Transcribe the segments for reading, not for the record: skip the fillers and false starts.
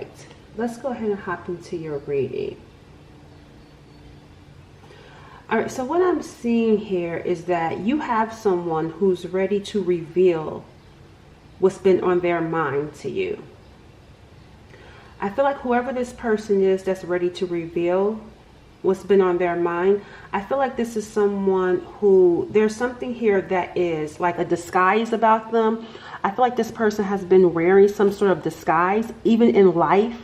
right. Let's go ahead and hop into your reading. All right, so what I'm seeing here is that you have someone who's ready to reveal what's been on their mind to you. I feel like whoever this person is that's ready to reveal what's been on their mind, I feel like this is someone who, there's something here that is like a disguise about them. I feel like this person has been wearing some sort of disguise, even in life,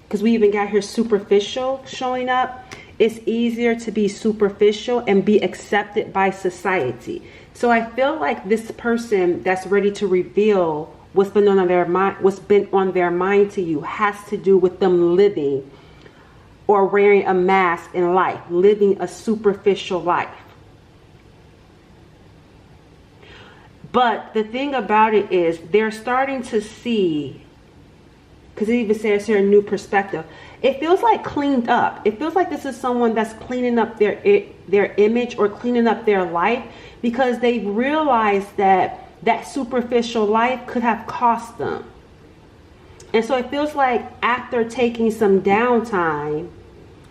because we even got here superficial showing up. It's easier to be superficial and be accepted by society. So I feel like this person that's ready to reveal what's been on their mind to you has to do with them living or wearing a mask in life, living a superficial life. But the thing about it is they're starting to see, because it even says here a new perspective. It feels like cleaned up. It feels like this is someone that's cleaning up their image or cleaning up their life, because they've realized that that superficial life could have cost them. And so it feels like after taking some downtime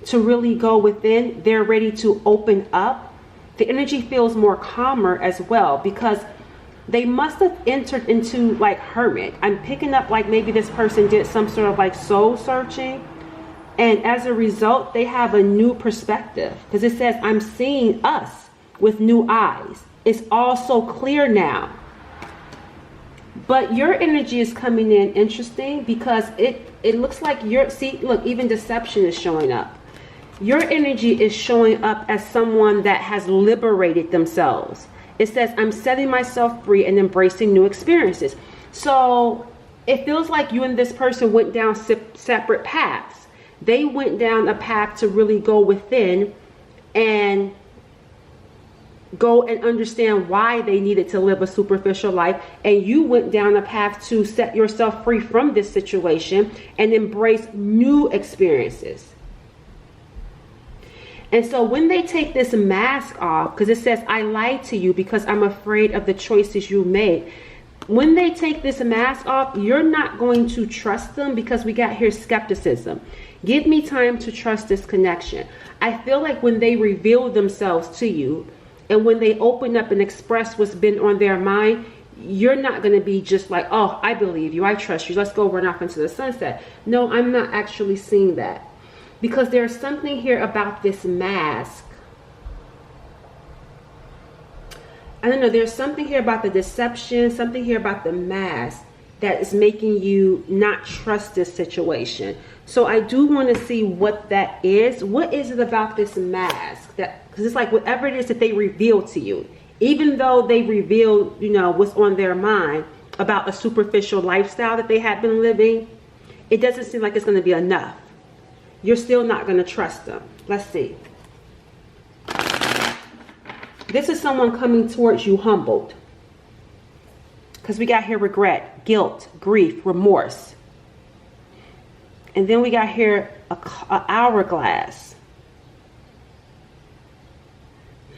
to really go within, they're ready to open up. The energy feels more calmer as well, because they must have entered into like hermit. I'm picking up like maybe this person did some sort of like soul searching. And as a result, they have a new perspective, because it says, I'm seeing us with new eyes. It's all so clear now. But your energy is coming in interesting, because it looks like look, even deception is showing up. Your energy is showing up as someone that has liberated themselves. It says, I'm setting myself free and embracing new experiences. So it feels like you and this person went down separate paths. They went down a path to really go within and go and understand why they needed to live a superficial life. And you went down a path to set yourself free from this situation and embrace new experiences. And so when they take this mask off, because it says, I lied to you because I'm afraid of the choices you made. When they take this mask off, you're not going to trust them, because we got here skepticism. Give me time to trust this connection. I feel like when they reveal themselves to you and when they open up and express what's been on their mind, you're not going to be just like, oh, I believe you, I trust you, let's go run off into the sunset. No, I'm not actually seeing that, because there's something here about this mask. I don't know, there's something here about the deception, something here about the mask that is making you not trust this situation. So I do want to see what that is. What is it about this mask? Because it's like whatever it is that they reveal to you, even though they reveal, what's on their mind about a superficial lifestyle that they have been living, it doesn't seem like it's going to be enough. You're still not going to trust them. Let's see. This is someone coming towards you humbled, because we got here regret, guilt, grief, remorse. And then we got here a hourglass.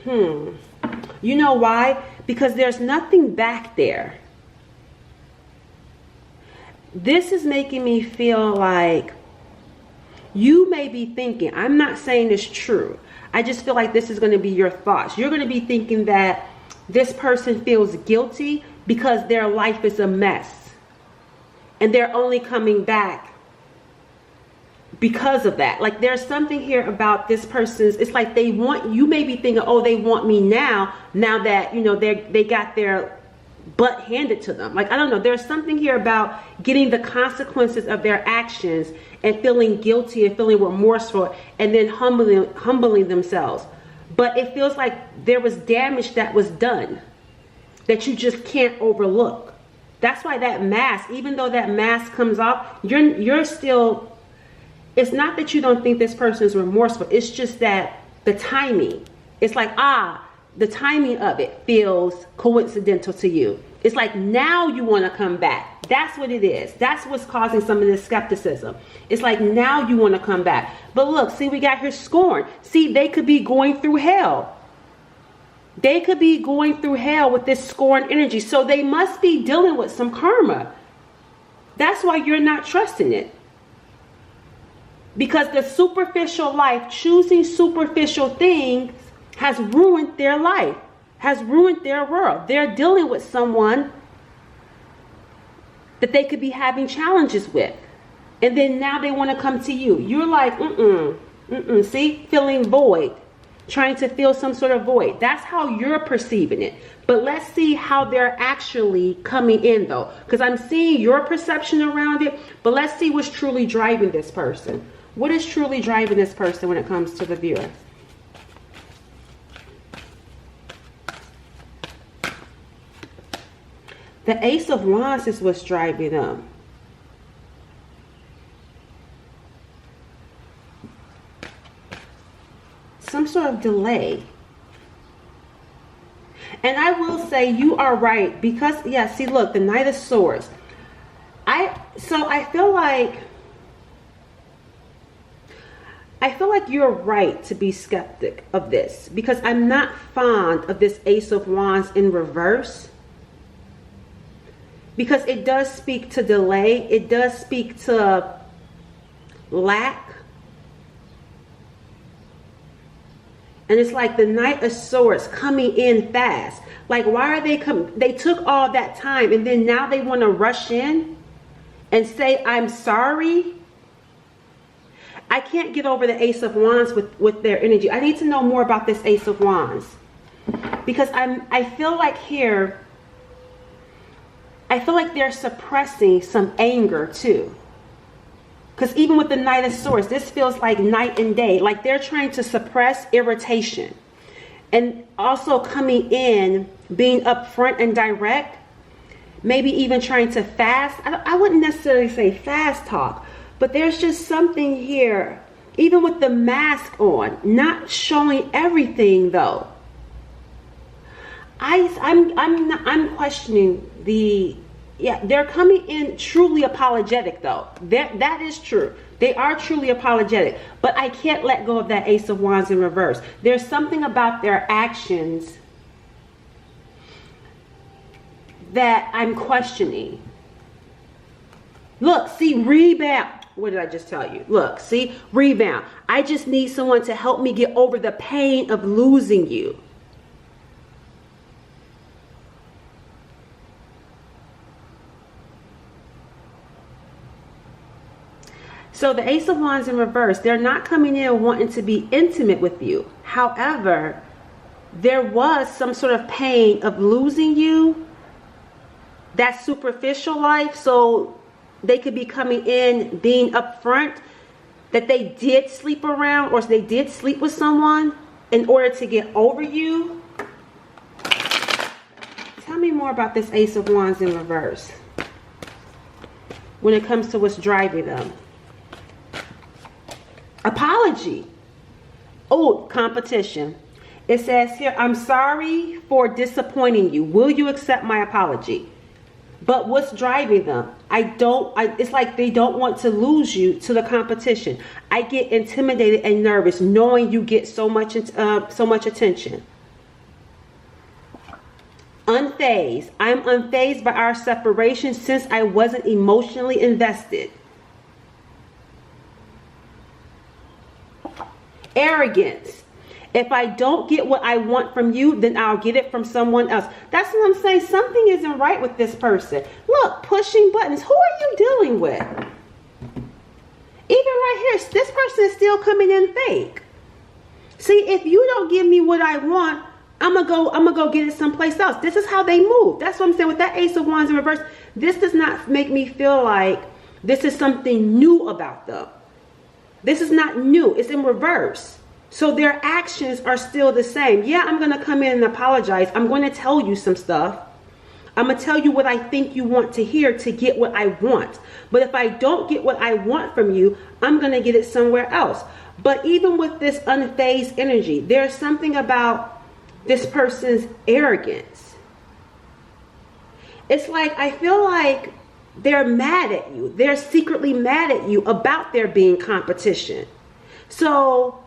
You know why? Because there's nothing back there. This is making me feel like you may be thinking, I'm not saying it's true, I just feel like this is going to be your thoughts. You're going to be thinking that this person feels guilty because their life is a mess, and they're only coming back because of that. Like there's something here about this person's, it's like they want, you may be thinking, oh, they want me now that, they got their butt handed to them. Like, I don't know, there's something here about getting the consequences of their actions and feeling guilty and feeling remorseful, and then humbling themselves. But it feels like there was damage that was done that you just can't overlook. That's why that mask, even though that mask comes off, you're still, it's not that you don't think this person is remorseful. It's just that the timing, it's like, the timing of it feels coincidental to you. It's like now you want to come back. That's what it is. That's what's causing some of this skepticism. It's like now you want to come back. But look, see, we got here scorn. See, they could be going through hell. They could be going through hell with this scorn energy. So they must be dealing with some karma. That's why you're not trusting it. Because the superficial life, choosing superficial things, has ruined their life, has ruined their world. They're dealing with someone that they could be having challenges with. And then now they want to come to you. You're like, see, feeling void, trying to fill some sort of void. That's how you're perceiving it. But let's see how they're actually coming in, though. Because I'm seeing your perception around it, but let's see what's truly driving this person. What is truly driving this person when it comes to the viewer? The Ace of Wands is what's driving them. Some sort of delay. And I will say you are right, because yeah, see, look, the Knight of Swords. I feel like you're right to be skeptic of this, because I'm not fond of this Ace of Wands in reverse, because it does speak to delay. It does speak to lack. And it's like the Knight of Swords coming in fast. Like, why are they coming? They took all that time, and then now they want to rush in and say, I'm sorry. I can't get over the Ace of Wands with their energy. I need to know more about this Ace of Wands. Because I feel like here, I feel like they're suppressing some anger too. Because even with the Knight of Swords, this feels like night and day. Like they're trying to suppress irritation. And also coming in, being upfront and direct. Maybe even trying to fast. I wouldn't necessarily say fast talk. But there's just something here. Even with the mask on. Not showing everything though. I'm questioning the... Yeah, they're coming in truly apologetic though. That is true. They are truly apologetic. But I can't let go of that Ace of Wands in reverse. There's something about their actions that I'm questioning. Look, see, rebound. What did I just tell you? Look, see, rebound. I just need someone to help me get over the pain of losing you. So the Ace of Wands in reverse, they're not coming in wanting to be intimate with you. However, there was some sort of pain of losing you. That superficial life. So they could be coming in being upfront that they did sleep around or they did sleep with someone in order to get over you. Tell me more about this Ace of Wands in reverse when it comes to what's driving them. Apology. Oh, competition. It says here, I'm sorry for disappointing you. Will you accept my apology? But what's driving them? It's like they don't want to lose you to the competition. I get intimidated and nervous knowing you get so much attention. Unfazed. I'm unfazed by our separation since I wasn't emotionally invested. Arrogance. If I don't get what I want from you, then I'll get it from someone else. That's what I'm saying. Something isn't right with this person. Look, pushing buttons. Who are you dealing with? Even right here, this person is still coming in fake. See, if you don't give me what I want, I'm gonna go get it someplace else. This is how they move. That's what I'm saying with that Ace of Wands in reverse. This does not make me feel like this is something new about them. This is not new. It's in reverse. So their actions are still the same. Yeah, I'm going to come in and apologize. I'm going to tell you some stuff. I'm going to tell you what I think you want to hear to get what I want. But if I don't get what I want from you, I'm going to get it somewhere else. But even with this unfazed energy, there's something about this person's arrogance. It's like, I feel like they're mad at you. They're secretly mad at you about there being competition. So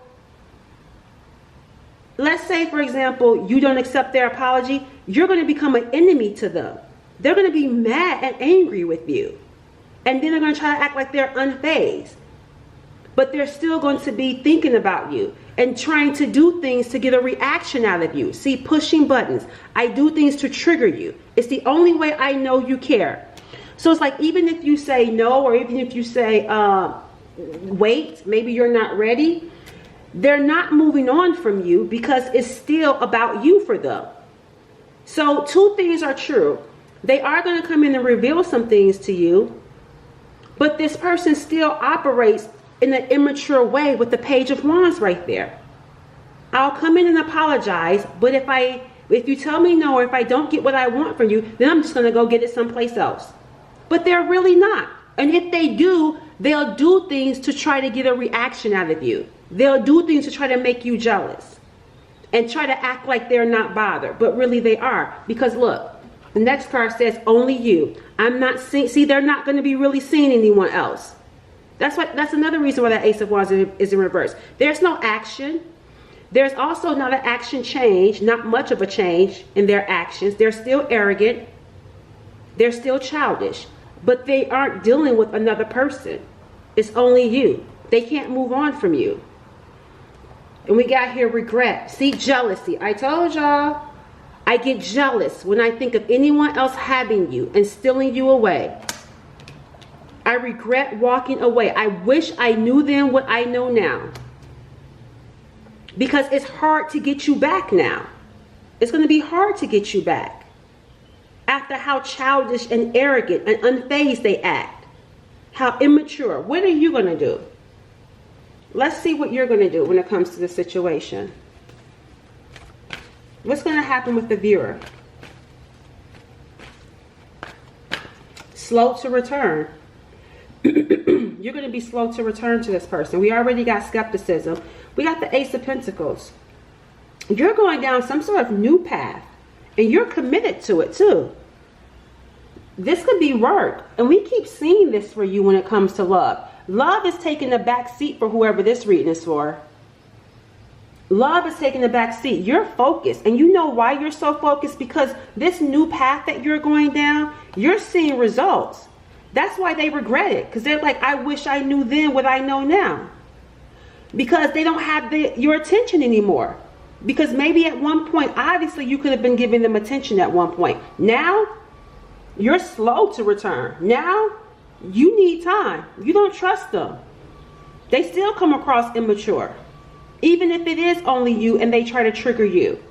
let's say, for example, you don't accept their apology. You're going to become an enemy to them. They're going to be mad and angry with you. And then they're going to try to act like they're unfazed. but they're still going to be thinking about you and trying to do things to get a reaction out of you. See, pushing buttons. I do things to trigger you. It's the only way I know you care. So it's like, even if you say no, or even if you say, wait, maybe you're not ready, they're not moving on from you because it's still about you for them. So two things are true. They are going to come in and reveal some things to you, but this person still operates in an immature way with the Page of Wands right there. I'll come in and apologize, but if you tell me no, or if I don't get what I want from you, then I'm just going to go get it someplace else. But they're really not. And if they do, they'll do things to try to get a reaction out of you. They'll do things to try to make you jealous and try to act like they're not bothered, but really they are. Because look, the next card says only you. I'm not seeing, see, they're not going to be really seeing anyone else. That's another reason why that Ace of Wands is in reverse. There's no action. There's also not an action change, not much of a change in their actions. They're still arrogant. They're still childish, but they aren't dealing with another person. It's only you. They can't move on from you. And we got here regret. See, jealousy. I told y'all, I get jealous when I think of anyone else having you and stealing you away. I regret walking away. I wish I knew then what I know now. Because it's hard to get you back now. It's going to be hard to get you back. After how childish and arrogant and unfazed they act. How immature. What are you going to do? Let's see what you're going to do when it comes to the situation. What's going to happen with the viewer? Slow to return. You're going to be slow to return to this person. We already got skepticism. We got the Ace of Pentacles. You're going down some sort of new path. And you're committed to it too. This could be work. And we keep seeing this for you when it comes to love. Love is taking the back seat for whoever this reading is for. Love is taking the back seat. You're focused. And you know why you're so focused? Because this new path that you're going down, you're seeing results. That's why they regret it. Because they're like, I wish I knew then what I know now. Because they don't have your attention anymore. Because maybe at one point, obviously you could have been giving them attention at one point. Now, you're slow to return. Now, you need time. You don't trust them. They still come across immature. Even if it is only you and they try to trigger you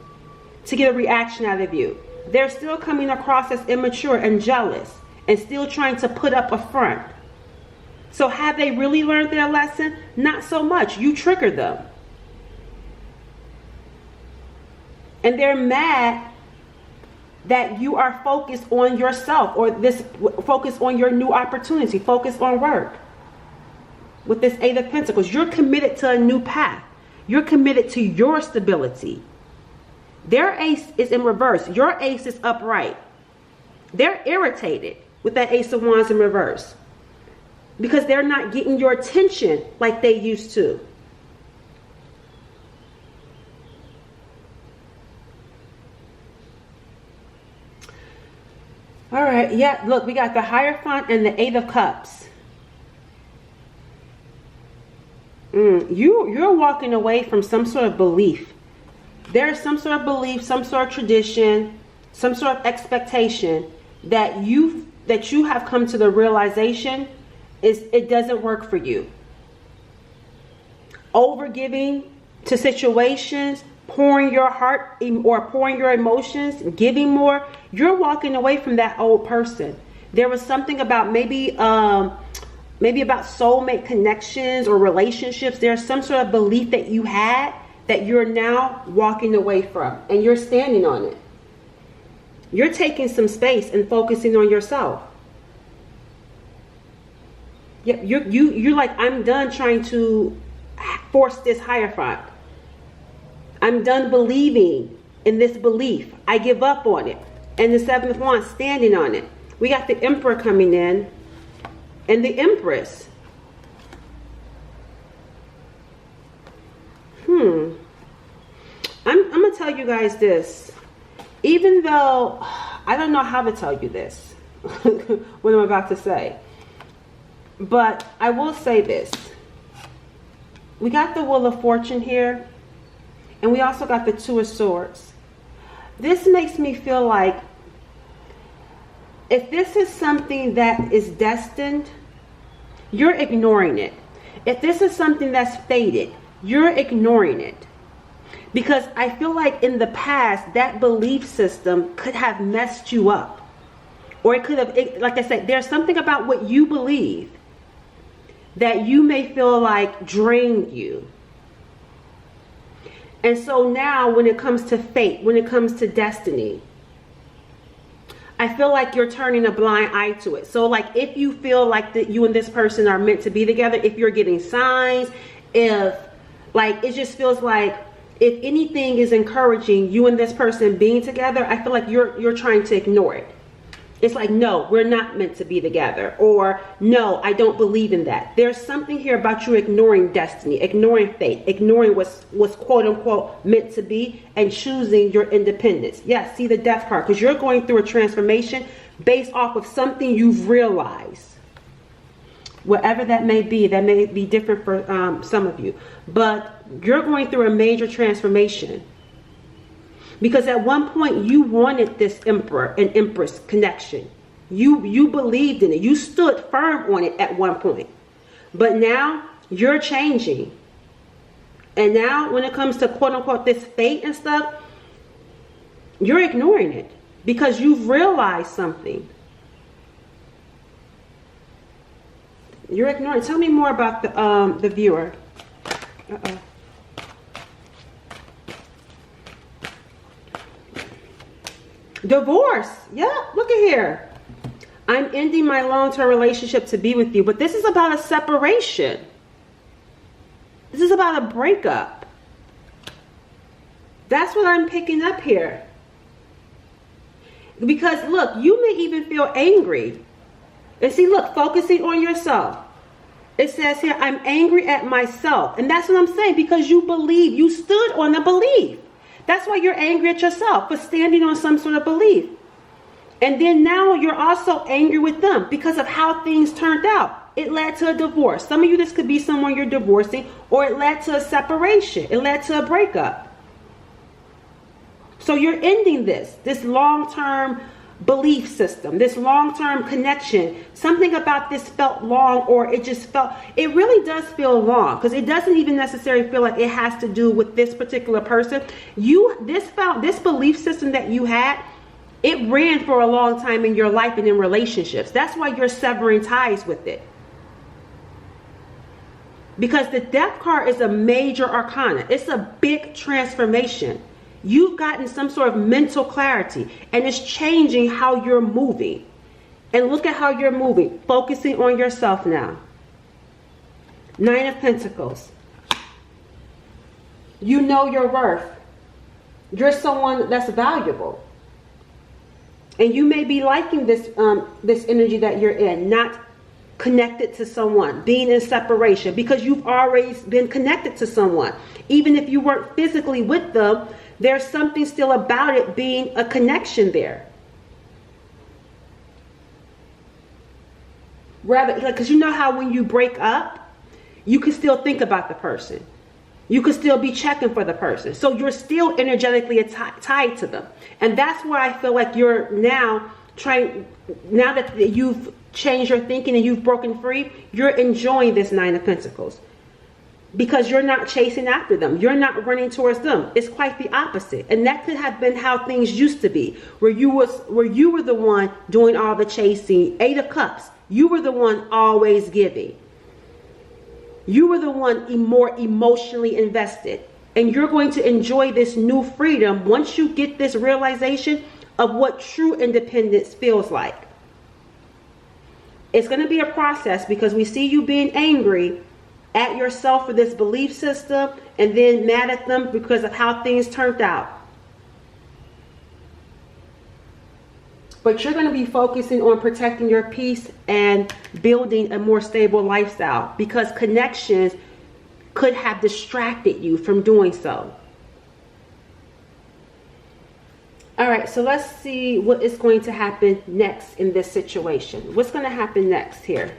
to get a reaction out of you. They're still coming across as immature and jealous and still trying to put up a front. So have they really learned their lesson? Not so much. You triggered them. And they're mad that you are focused on yourself, or this focus on your new opportunity, focus on work. With this Eight of Pentacles, you're committed to a new path. You're committed to your stability. Their ace is in reverse. Your ace is upright. They're irritated with that Ace of Wands in reverse because they're not getting your attention like they used to. All right, yeah, look, we got the Hierophant and the Eight of Cups. You're walking away from some sort of belief. There's some sort of belief, some sort of tradition, some sort of expectation that you have come to the realization is it doesn't work for you. Overgiving to situations, pouring your heart or pouring your emotions, giving more, you're walking away from that old person. There was something about maybe about soulmate connections or relationships. There's some sort of belief that you had that you're now walking away from, and you're standing on it. You're taking some space and focusing on yourself. Yep, you're like, I'm done trying to force this Hierophant. I'm done believing in this belief. I give up on it. And the Seven of Wands, standing on it. We got the Emperor coming in and the Empress. I'm going to tell you guys this. Even though I don't know how to tell you this, what I'm about to say. But I will say this. We got the Wheel of Fortune here, and we also got the Two of Swords. This makes me feel like if this is something that is destined, you're ignoring it. If this is something that's fated, you're ignoring it. Because I feel like in the past, that belief system could have messed you up. Or it could have, like I said, there's something about what you believe that you may feel like drained you. And so now when it comes to fate, when it comes to destiny, I feel like you're turning a blind eye to it. So like if you feel like that you and this person are meant to be together, if you're getting signs, if like it just feels like if anything is encouraging you and this person being together, I feel like you're trying to ignore it. It's like, no, we're not meant to be together. Or, no, I don't believe in that. There's something here about you ignoring destiny, ignoring fate, ignoring what's quote unquote meant to be, and choosing your independence. Yes, see the Death card, because you're going through a transformation based off of something you've realized. Whatever that may be different for some of you. But you're going through a major transformation. Because at one point you wanted this emperor and empress connection. You believed in it. You stood firm on it at one point. But now you're changing. And now when it comes to quote unquote this fate and stuff, you're ignoring it. Because you've realized something. You're ignoring. Tell me more about the viewer. Uh-oh. Divorce. Yeah, look at here. I'm ending my long-term relationship to be with you. But this is about a separation. This is about a breakup. That's what I'm picking up here. Because look, you may even feel angry. And see, look, focusing on yourself. It says here, I'm angry at myself. And that's what I'm saying, because you believe, you stood on the belief. That's why you're angry at yourself for standing on some sort of belief. And then now you're also angry with them because of how things turned out. It led to a divorce. Some of you, this could be someone you're divorcing, or it led to a separation. It led to a breakup. So you're ending this long-term belief system, this long-term connection. Something about this felt long, or it really does feel long, because it doesn't even necessarily feel like it has to do with this particular person. This belief system that you had, it ran for a long time in your life and in relationships. That's why you're severing ties with it. Because the Death card is a major arcana. It's a big transformation. You've gotten some sort of mental clarity, and it's changing how you're moving. And look at how you're moving, focusing on yourself now. Nine of Pentacles. You know your worth. You're someone that's valuable. And you may be liking this energy that you're in, not connected to someone, being in separation, because you've always been connected to someone. Even if you weren't physically with them, there's something still about it being a connection there. Rather, because you know how when you break up, you can still think about the person. You could still be checking for the person. So you're still energetically tied to them. And that's where I feel like you're now now that you've changed your thinking and you've broken free, you're enjoying this Nine of Pentacles. Because you're not chasing after them. You're not running towards them. It's quite the opposite. And that could have been how things used to be. Where you were the one doing all the chasing. Eight of Cups. You were the one always giving. You were the one more emotionally invested. And you're going to enjoy this new freedom once you get this realization of what true independence feels like. It's going to be a process, because we see you being angry at yourself for this belief system, and then mad at them because of how things turned out. But you're going to be focusing on protecting your peace and building a more stable lifestyle, because connections could have distracted you from doing so. All right, so let's see what is going to happen next in this situation. What's going to happen next here?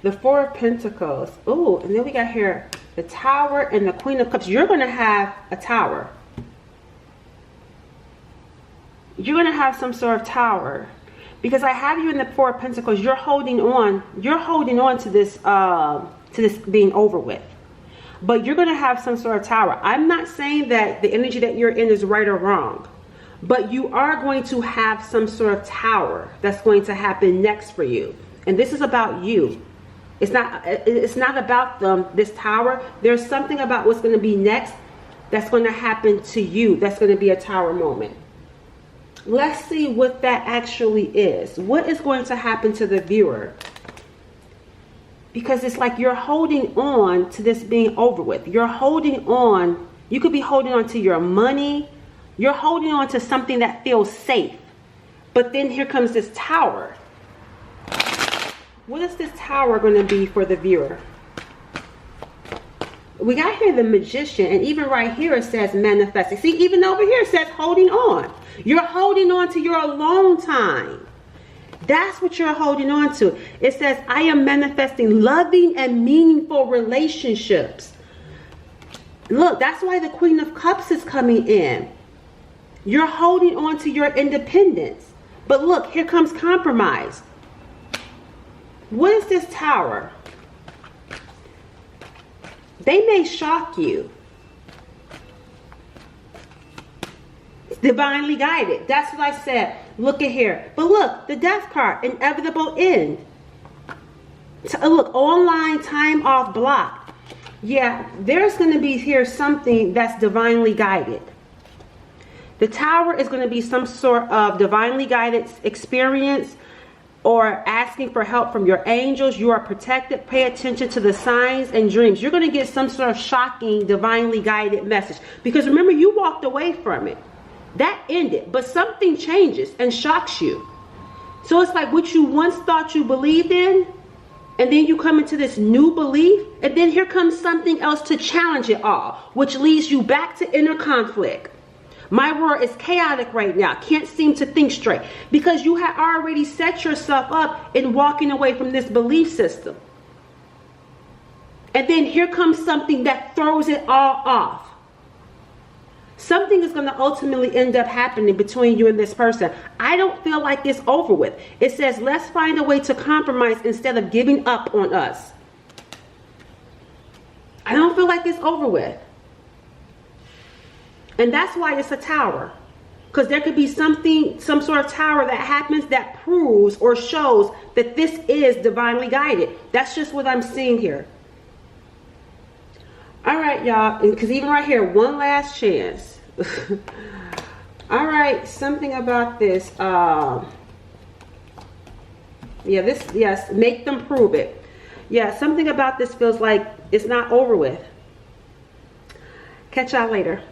The Four of Pentacles. Oh, and then we got here the Tower and the Queen of Cups. You're going to have a tower. You're going to have some sort of tower. Because I have you in the Four of Pentacles. You're holding on. You're holding on to this being over with. But you're going to have some sort of tower. I'm not saying that the energy that you're in is right or wrong. But you are going to have some sort of tower that's going to happen next for you. And this is about you. It's not about this tower. There's something about what's going to be next that's going to happen to you. That's going to be a tower moment. Let's see what that actually is. What is going to happen to the viewer? Because it's like you're holding on to this being over with. You're holding on. You could be holding on to your money. You're holding on to something that feels safe. But then here comes this tower. What is this tower going to be for the viewer? We got here the Magician, and even right here it says manifesting. See, even over here it says holding on. You're holding on to your alone time. That's what you're holding on to. It says, I am manifesting loving and meaningful relationships. Look, that's why the Queen of Cups is coming in. You're holding on to your independence. But look, here comes compromise. What is this tower? They may shock you. It's divinely guided. That's what I said. Look at here. But look, the Death card, inevitable end. Look, online, time off, blocked. Yeah, there's going to be here something that's divinely guided. The Tower is going to be some sort of divinely guided experience, or asking for help from your angels. You are protected. Pay attention to the signs and dreams. You're going to get some sort of shocking, divinely guided message. Because remember, you walked away from it. That ended. But something changes and shocks you. So it's like what you once thought you believed in, and then you come into this new belief, and then here comes something else to challenge it all, which leads you back to inner conflict. My world is chaotic right now. Can't seem to think straight. Because you have already set yourself up in walking away from this belief system. And then here comes something that throws it all off. Something is going to ultimately end up happening between you and this person. I don't feel like it's over with. It says, let's find a way to compromise instead of giving up on us. I don't feel like it's over with. And that's why it's a tower. Because there could be something, some sort of tower that happens that proves or shows that this is divinely guided. That's just what I'm seeing here. All right, y'all. Because even right here, one last chance. All right, something about this. Yes, make them prove it. Yeah, something about this feels like it's not over with. Catch y'all later.